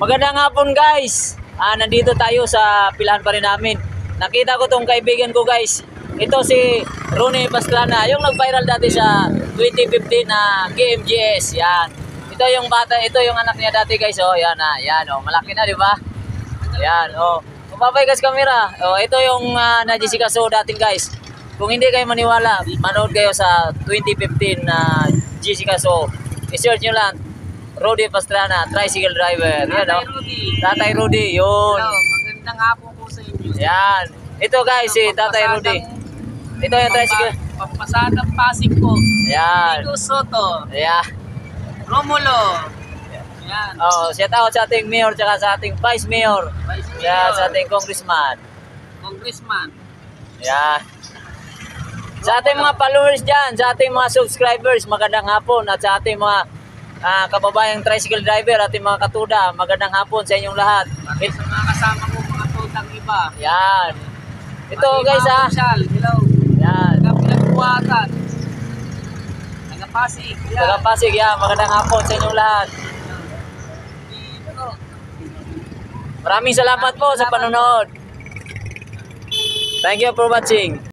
Magandang hapon guys. Nandito tayo sa pilahan pa rin namin. Nakita ko tong kaibigan ko guys. Ito si Ronnie Pastrana, yung nag-viral dati sa 2015 na KMGS. Yan. Ito yung bata, ito yung anak niya dati guys. Oh, yan na. Yan oh, malaki na, di ba? Yan oh. Mababay guys camera. Oh, ito yung na Jessica So dating guys. Kung hindi kayo maniwala, manood kayo sa 2015 na Jessica So. I-search nyo lang. Rudy Pastrana, tricycle driver. Yan, Tatay no? Rudy. Tatay Rudy, yun. Hello, magandang hapon po sa inyo. Yan. Ito guys, si Tatay Rudy. Ito yung tricycle. Pampasadang Pasig po. Yan. Nico Soto. Yan. Romulo. Yan. Oh, shout out sa ating mayor tsaka sa ating vice mayor. Vice Mayor. Yan, sa ating congressman. Congressman. Yan. Sa ating mga followers dyan, sa ating mga subscribers, magandang hapon. At sa ating mga kababayang tricycle driver, ating mga katuda, magandang hapon sa inyong lahat. Pati sa mga kasama ko, mga tutang iba. Yan. Ito Pati guys mga ha. Marshal, hello. Yan. Pinagbuhatan. Taga Pasig. Yan. Taga Pasig, yan. Magandang hapon sa inyong lahat. Dito. Maraming salamat po sa panonood. Thank you for watching.